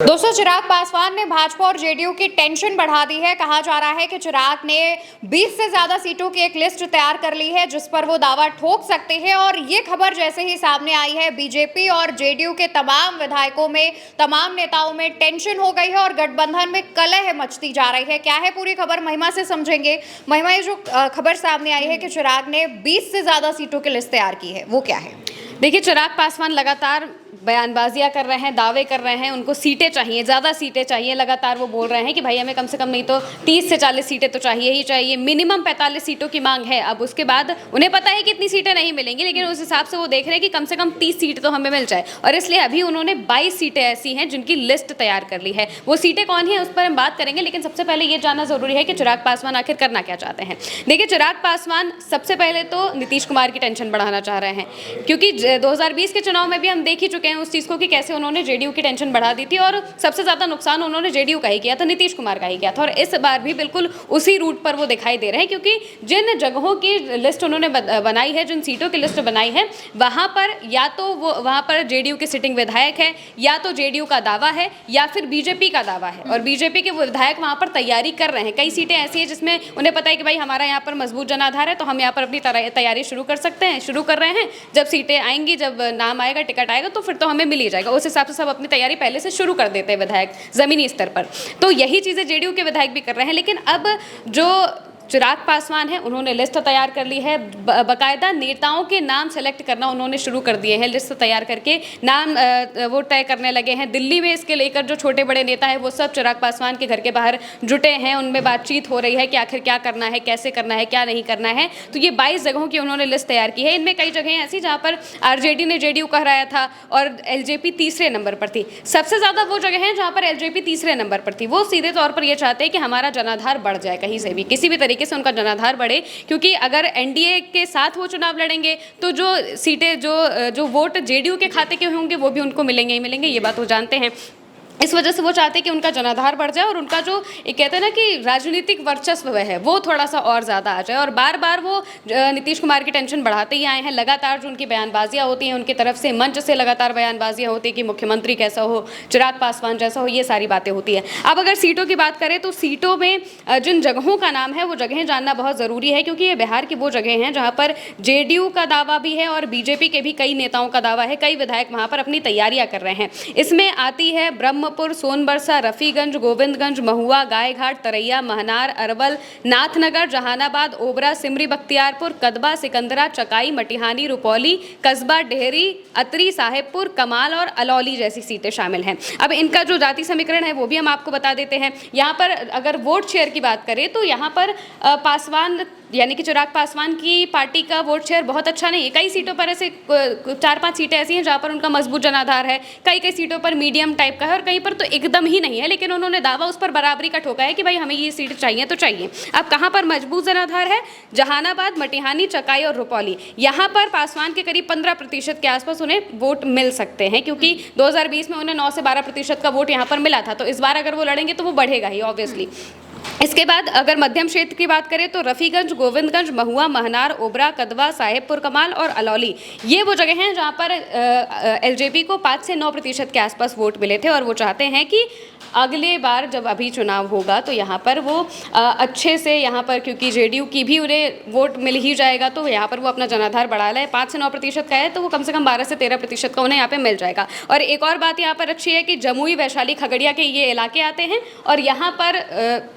दोस्तों, चिराग पासवान ने भाजपा और जेडीयू की टेंशन बढ़ा दी है। कहा जा रहा है कि चिराग ने 20 से ज्यादा सीटों की एक लिस्ट तैयार कर ली है जिस पर वो दावा ठोक सकते हैं। और ये खबर जैसे ही सामने आई है, बीजेपी और जेडीयू के तमाम विधायकों में, तमाम नेताओं में टेंशन हो गई है और गठबंधन में कलह मचती जा रही है। क्या है पूरी खबर, महिमा से समझेंगे। महिमा, ये जो खबर सामने आई है कि चिराग ने 20 से ज्यादा सीटों की लिस्ट तैयार की है, वो क्या है? देखिए, चिराग पासवान लगातार बयानबाजियां कर रहे हैं, दावे कर रहे हैं, उनको सीटें चाहिए, ज़्यादा सीटें चाहिए। लगातार वो बोल रहे हैं कि भाई हमें कम से कम नहीं तो 30 से 40 सीटें तो चाहिए ही चाहिए। मिनिमम 45 सीटों की मांग है। अब उसके बाद उन्हें पता है कि इतनी सीटें नहीं मिलेंगी, लेकिन उस हिसाब से वो देख रहे हैं कि कम से कम 30 सीट तो हमें मिल जाए। और इसलिए अभी उन्होंने 22 सीटें ऐसी हैं जिनकी लिस्ट तैयार कर ली है। वो सीटें कौन है उस पर हम बात करेंगे, लेकिन सबसे पहले ये जानना जरूरी है कि चिराग पासवान आखिर करना क्या चाहते हैं। देखिए, चिराग पासवान सबसे पहले तो नीतीश कुमार की टेंशन बढ़ाना चाह रहे हैं, क्योंकि 2020 के चुनाव में भी हम देख ही चुके हैं उस चीज़ को कि कैसे उन्होंने जेडीयू की टेंशन बढ़ा दी थी और सबसे ज़्यादा नुकसान उन्होंने जेडीयू का ही किया था, नीतीश कुमार का ही किया था। और इस बार भी बिल्कुल उसी रूट पर वो दिखाई दे रहे हैं, क्योंकि जिन जगहों की लिस्ट उन्होंने बनाई है, जिन सीटों की लिस्ट बनाई है, वहाँ पर या तो वो वहाँ पर जेडीयू के सिटिंग विधायक है, या तो जेडीयू का दावा है, या फिर बीजेपी का दावा है। और बीजेपी के विधायक वहाँ पर तैयारी कर रहे हैं। कई सीटें ऐसी हैं जिसमें उन्हें पता है कि भाई हमारा यहाँ पर मजबूत जनाधार है, तो हम यहाँ पर अपनी तैयारी शुरू कर सकते हैं, शुरू कर रहे हैं। जब सीटें आएंगी, जब नाम आएगा, टिकट आएगा, तो फिर तो हमें मिल ही जाएगा। उस हिसाब से सब अपनी तैयारी पहले से शुरू कर देते हैं विधायक जमीनी स्तर पर। तो यही चीज़ें जेडीयू के विधायक भी कर रहे हैं। लेकिन अब जो चिराग पासवान है, उन्होंने लिस्ट तैयार कर ली है। बाकायदा नेताओं के नाम सेलेक्ट करना उन्होंने शुरू कर दिए हैं। लिस्ट तैयार करके नाम वो तय करने लगे हैं। दिल्ली में इसके लेकर जो छोटे बड़े नेता हैं वो सब चिराग पासवान के घर के बाहर जुटे हैं। उनमें बातचीत हो रही है कि आखिर क्या करना है, कैसे करना है, क्या नहीं करना है। तो ये 22 जगहों की उन्होंने लिस्ट तैयार की है। इनमें कई जगहें ऐसी जहाँ पर आरजेडी ने जेडीयू कहराया था और एलजेपी तीसरे नंबर पर थी। सबसे ज़्यादा वो जगह हैं जहाँ पर एलजेपी तीसरे नंबर पर थी। वो सीधे तौर पर ये चाहते हैं कि हमारा जनाधार बढ़ जाए, कहीं से भी किसी भी तरीके से उनका जनाधार बढ़े, क्योंकि अगर एनडीए के साथ वो चुनाव लड़ेंगे तो जो सीटें, जो वोट जेडीयू के खाते के होंगे वो भी उनको मिलेंगे ही मिलेंगे। ये बात वो जानते हैं। इस वजह से वो चाहते हैं कि उनका जनाधार बढ़ जाए और उनका जो एक कहते हैं ना कि राजनीतिक वर्चस्व है वो थोड़ा सा और ज़्यादा आ जाए। और बार बार वो नीतीश कुमार की टेंशन बढ़ाते ही आए हैं। लगातार जो उनकी बयानबाजियाँ होती हैं, उनकी तरफ से मंच से लगातार बयानबाजियाँ होती हैं कि मुख्यमंत्री कैसा हो, चिराग पासवान जैसा हो, ये सारी बातें होती हैं। अब अगर सीटों की बात करें तो सीटों में जिन जगहों का नाम है वो जगहें जानना बहुत ज़रूरी है, क्योंकि ये बिहार की वो जगह हैं जहाँ पर जेडीयू का दावा भी है और बीजेपी के भी कई नेताओं का दावा है। कई विधायक वहाँ पर अपनी तैयारियाँ कर रहे हैं। इसमें आती है ब्रह्मपुर, सोनबरसा, रफीगंज, गोविंदगंज, महुआ, गायघाट, तरैया, महनार, अरवल, नाथनगर, जहानाबाद, ओबरा, सिमरी, बख्तियारपुर, कदबा, सिकंदरा, चकाई, मटिहानी, रुपौली, कस्बा, डेहरी, अतरी, साहेबपुर, कमाल और अलौली जैसी सीटें शामिल हैं। अब इनका जो जाति समीकरण है वो भी हम आपको बता देते हैं। यहाँ पर अगर वोट शेयर की बात करें तो यहाँ पर पासवान यानी कि चिराग पासवान की पार्टी का वोट शेयर बहुत अच्छा नहीं है। कई सीटों पर ऐसे 4-5 सीटें ऐसी हैं जहाँ पर उनका मजबूत जनाधार है, कई सीटों पर मीडियम टाइप का है और कहीं पर तो एकदम ही नहीं है। लेकिन उन्होंने दावा उस पर बराबरी का ठोका है कि भाई हमें ये सीट चाहिए तो चाहिए। अब कहाँ पर मजबूत जनाधार है? जहानाबाद, मटिहानी, चकाई और रुपौली। यहाँ पर पासवान के करीब 15% के आसपास उन्हें वोट मिल सकते हैं, क्योंकि 2020 में उन्हें 9 से 12% का वोट यहाँ पर मिला था। तो इस बार अगर वो लड़ेंगे तो वो बढ़ेगा ही ऑब्वियसली। इसके बाद अगर मध्यम क्षेत्र की बात करें तो रफीगंज, गोविंदगंज, महुआ, महनार, ओबरा, कदवा, साहेबपुर कमाल और अलौली, ये वो जगह हैं जहाँ पर एलजेपी को 5 से 9% के आसपास वोट मिले थे। और वो चाहते हैं कि अगले बार जब अभी चुनाव होगा तो यहाँ पर वो अच्छे से, यहाँ पर क्योंकि जेडीयू की भी उन्हें वोट मिल ही जाएगा, तो यहाँ पर वो अपना जनाधार बढ़ा लें। 5 से 9% का है तो वो कम से कम 12 से 13% का उन्हें यहाँ पे मिल जाएगा। और एक और बात यहाँ पर अच्छी है कि जमुई, वैशाली, खगड़िया के ये इलाके आते हैं और यहाँ पर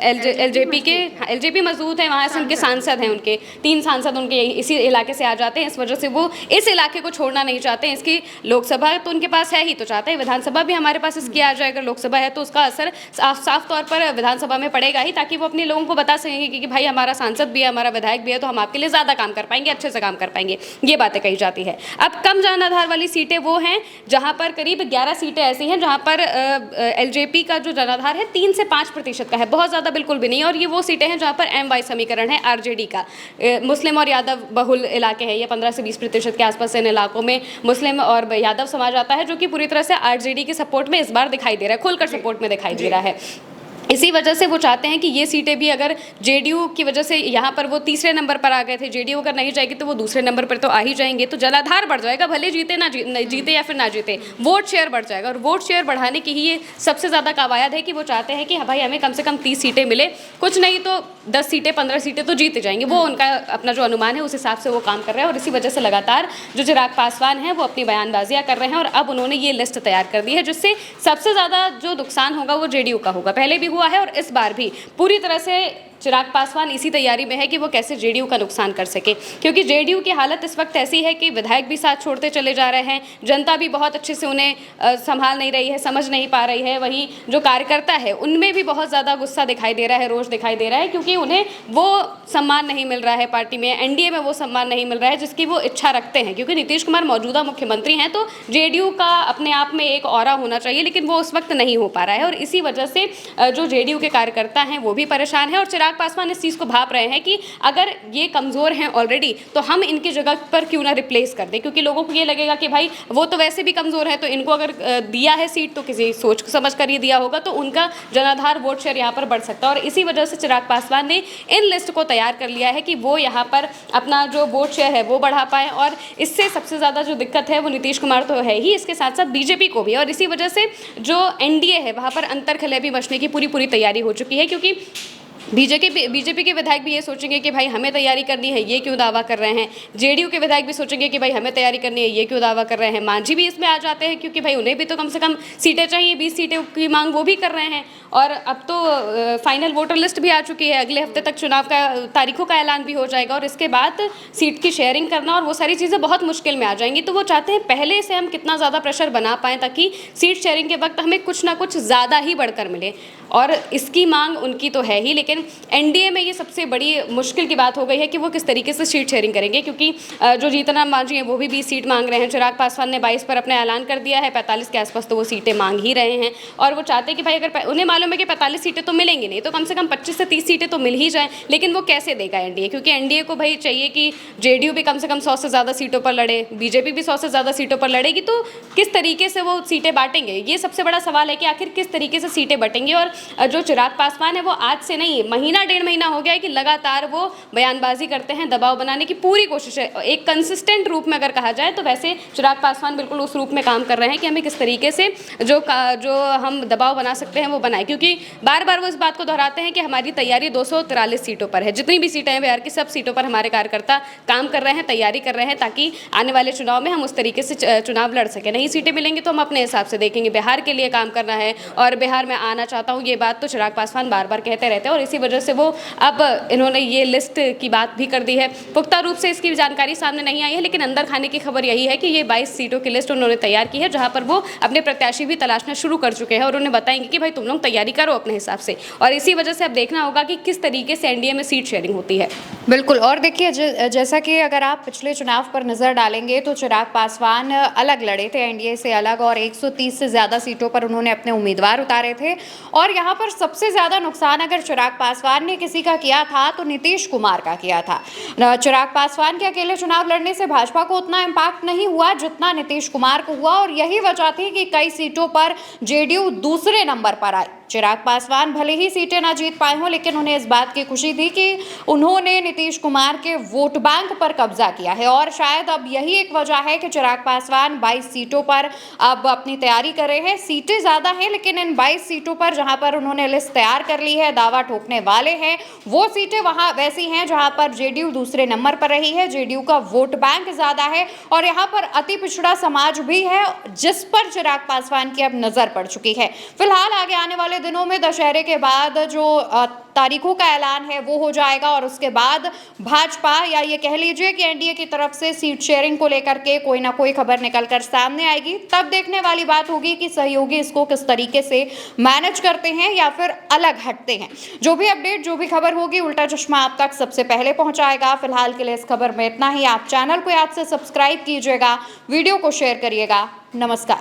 एलजेपी मजबूत है। वहाँ से उनके सांसद हैं, उनके 3 सांसद उनके इसी इलाके से आ जाते हैं। इस वजह से वो इस इलाके को छोड़ना नहीं चाहते हैं। इसकी लोकसभा तो उनके पास है ही, तो चाहते हैं विधानसभा भी हमारे पास इसकी आ जाए। अगर लोकसभा है तो उसका असर साफ तौर पर विधानसभा में पड़ेगा ही, ताकि वो अपने लोगों को बता सकेंगे कि भाई हमारा सांसद भी है, हमारा विधायक भी है, तो हम आपके लिए ज़्यादा काम कर पाएंगे, अच्छे से काम कर पाएंगे। ये बातें कही जाती है। अब कम जनाधार वाली सीटें वो हैं जहाँ पर करीब 11 सीटें ऐसी हैं जहाँ पर एलजेपी का जो जनाधार है 3 से 5% का है, बहुत ज़्यादा बिल्कुल भी नहीं। और ये वो सीटें हैं जहाँ पर एम वाई समीकरण है आरजेडी का। मुस्लिम और यादव बहुल इलाके हैं ये, 15 से 20% के आसपास इन इलाकों में मुस्लिम और यादव समाज आता है, जो कि पूरी तरह से आरजेडी के सपोर्ट में इस बार दिखाई दे रहा है, खुलकर सपोर्ट में दिखाई दे रहा है। इसी वजह से वो चाहते हैं कि ये सीटें भी, अगर जेडीयू की वजह से यहाँ पर वो तीसरे नंबर पर आ गए थे, जेडीयू अगर नहीं जाएगी तो वो दूसरे नंबर पर तो आ ही जाएंगे, तो जनाधार बढ़ जाएगा, भले जीते ना जीते या फिर ना जीते, वोट शेयर बढ़ जाएगा। और वोट शेयर बढ़ाने की ही ये सबसे ज़्यादा कवायद है कि वो चाहते हैं कि हाँ भाई हमें कम से कम 30 सीटें मिले, कुछ नहीं तो 10 सीटें 15 सीटें तो जीते जाएंगे। वो उनका अपना जो अनुमान है उस हिसाब से वो काम कर रहे हैं, और इसी वजह से लगातार जो चिराग पासवान हैं वो अपनी बयानबाजियाँ कर रहे हैं, और अब उन्होंने ये लिस्ट तैयार कर दी है जिससे सबसे ज़्यादा जो नुकसान होगा वो जेडीयू का होगा। पहले भी हुआ है और इस बार भी पूरी तरह से चिराग पासवान इसी तैयारी में है कि वो कैसे जेडीयू का नुकसान कर सके, क्योंकि जेडीयू की हालत इस वक्त ऐसी है कि विधायक भी साथ छोड़ते चले जा रहे हैं, जनता भी बहुत अच्छे से उन्हें संभाल नहीं रही है, समझ नहीं पा रही है, वहीं जो कार्यकर्ता है उनमें भी बहुत ज़्यादा गुस्सा दिखाई दे रहा है, रोष दिखाई दे रहा है, क्योंकि उन्हें वो सम्मान नहीं मिल रहा है पार्टी में, एनडीए में वो सम्मान नहीं मिल रहा है जिसकी वो इच्छा रखते हैं। क्योंकि नीतीश कुमार मौजूदा मुख्यमंत्री हैं तो जेडीयू का अपने आप में एक ऑरा होना चाहिए, लेकिन वो उस वक्त नहीं हो पा रहा है, और इसी वजह से जो जेडीयू के कार्यकर्ता हैं वो भी परेशान हैं, और चिराग पासवान इस चीज़ को भाप रहे हैं कि अगर ये कमज़ोर हैं ऑलरेडी तो हम इनकी जगह पर क्यों ना रिप्लेस कर दें, क्योंकि लोगों को ये लगेगा कि भाई वो तो वैसे भी कमज़ोर है, तो इनको अगर दिया है सीट तो किसी सोच समझ कर ये दिया होगा, तो उनका जनाधार वोट शेयर यहाँ पर बढ़ सकता है। और इसी वजह से चिराग पासवान ने इन लिस्ट को तैयार कर लिया है कि वो यहाँ पर अपना जो वोट शेयर है वो बढ़ा पाए, और इससे सबसे ज़्यादा जो दिक्कत है वो नीतीश कुमार तो है ही, इसके साथ साथ बीजेपी को भी। और इसी वजह से जो एनडीए है वहाँ पर अंतर्खलय भी मचने की पूरी तैयारी हो चुकी है, क्योंकि बीजेपी के विधायक भी ये सोचेंगे कि भाई हमें तैयारी करनी है, ये क्यों दावा कर रहे हैं, जेडीयू के विधायक भी सोचेंगे कि भाई हमें तैयारी करनी है, ये क्यों दावा कर रहे हैं, मांझी भी इसमें आ जाते हैं क्योंकि भाई उन्हें भी तो कम से कम सीटें चाहिए, 20 सीटें की मांग वो भी कर रहे हैं। और अब तो फाइनल वोटर लिस्ट भी आ चुकी है, अगले हफ्ते तक चुनाव का तारीखों का ऐलान भी हो जाएगा, और इसके बाद सीट की शेयरिंग करना और वो सारी चीज़ें बहुत मुश्किल में आ जाएंगी। तो वो चाहते हैं पहले से हम कितना ज़्यादा प्रेशर बना पाएँ ताकि सीट शेयरिंग के वक्त हमें कुछ ना कुछ ज़्यादा ही बढ़कर मिले, और इसकी मांग उनकी तो है ही, लेकिन एनडीए में ये सबसे बड़ी मुश्किल की बात हो गई है कि वो किस तरीके से सीट शेयरिंग करेंगे, क्योंकि जो जीतन राम मांझी हैं वो भी 20 सीट मांग रहे हैं, चिराग पासवान ने 22 पर अपना ऐलान कर दिया है, 45 के आसपास तो वो सीटें मांग ही रहे हैं, और वो चाहते हैं कि भाई अगर उन्हें मालूम है कि 45 सीटें तो मिलेंगी नहीं, तो कम से कम 25 से 30 सीटें तो मिल ही जाएं, लेकिन वो कैसे देगा एनडीए, क्योंकि एनडीए को भाई चाहिए कि जेडीयू भी कम से कम 100 से ज़्यादा सीटों पर लड़े, बीजेपी भी 100 से ज़्यादा सीटों पर लड़ेगी, तो किस तरीके से वो सीटें बांटेंगे, ये सबसे बड़ा सवाल है कि आखिर किस तरीके से सीटें बटेंगे। और जो चिराग पासवान है वो आज से नहीं, महीना 1.5 महीना हो गया है कि लगातार वो बयानबाजी करते हैं, दबाव बनाने की पूरी कोशिश है, एक कंसिस्टेंट रूप में अगर कहा जाए तो वैसे चिराग पासवान बिल्कुल उस रूप में काम कर रहे हैं कि हमें किस तरीके से जो हम दबाव बना सकते हैं वो बनाए, क्योंकि बार बार वो इस बात को दोहराते हैं कि हमारी तैयारी 243 सीटों पर है, जितनी भी सीटें हैं बिहार की सब सीटों पर हमारे कार्यकर्ता काम कर रहे हैं, तैयारी कर रहे हैं, ताकि आने वाले चुनाव में हम उस तरीके से चुनाव लड़ सकें। नहीं सीटें मिलेंगी तो हम अपने हिसाब से देखेंगे, बिहार के लिए काम करना है और बिहार में आना चाहता हूँ, ये बात तो चिराग पासवान बार बार कहते रहते हैं, और इसी वजह से वो अब इन्होंने ये लिस्ट की बात भी कर दी है। पुख्ता रूप से इसकी जानकारी सामने नहीं आई है, लेकिन अंदर खाने की खबर यही है कि ये 22 सीटों की लिस्ट उन्होंने तैयार की है, जहां पर वो अपने प्रत्याशी भी तलाशना शुरू कर चुके हैं, और उन्हें बताएंगे कि भाई तुम लोग तैयारी करो अपने हिसाब से, और इसी वजह से अब देखना होगा कि किस तरीके से एनडीए में सीट शेयरिंग होती है। बिल्कुल, और देखिए जैसा कि अगर आप पिछले चुनाव पर नजर डालेंगे तो चिराग पासवान अलग लड़े थे एनडीए से अलग, और 130 से ज़्यादा सीटों पर उन्होंने अपने उम्मीदवार उतारे थे, और यहाँ पर सबसे ज़्यादा नुकसान अगर चिराग पासवान ने किसी का किया था तो नीतीश कुमार का किया था। चिराग पासवान के अकेले चुनाव लड़ने से भाजपा को उतना इम्पैक्ट नहीं हुआ जितना नीतीश कुमार को हुआ, और यही वजह थी कि कई सीटों पर जेडीयू दूसरे नंबर पर आई। चिराग पासवान भले ही सीटें ना जीत पाए हों, लेकिन उन्हें इस बात की खुशी थी कि उन्होंने नीतीश कुमार के वोट बैंक पर कब्जा किया है, और शायद अब यही एक वजह है कि चिराग पासवान 22 सीटों पर अब अपनी तैयारी कर रहे हैं। सीटें ज़्यादा हैं, लेकिन इन 22 सीटों पर जहां पर उन्होंने लिस्ट तैयार कर ली है, दावा ठोकने वाले हैं, वो सीटें वहां वैसी हैं जहां पर जेडीयू दूसरे नंबर पर रही है, जेडीयू का वोट बैंक ज़्यादा है, और यहाँ पर अति पिछड़ा समाज भी है जिस पर चिराग पासवान की अब नज़र पड़ चुकी है। फिलहाल आगे आने वाले दिनों में दशहरे के बाद जो तारीखों का ऐलान है वो हो जाएगा, और उसके बाद भाजपा या ये कह लीजिए कि एनडीए की तरफ से सीट शेयरिंग को लेकर के कोई ना कोई खबर निकलकर सामने आएगी। तब देखने वाली बात होगी कि सहयोगी इसको किस तरीके से मैनेज करते हैं या फिर अलग हटते हैं। जो भी अपडेट, जो भी खबर होगी, उल्टा चश्मा आप तक सबसे पहले पहुंचाएगा। फिलहाल के लिए इस खबर में इतना ही। आप चैनल को याद से सब्सक्राइब कीजिएगा, वीडियो को शेयर करिएगा। नमस्कार।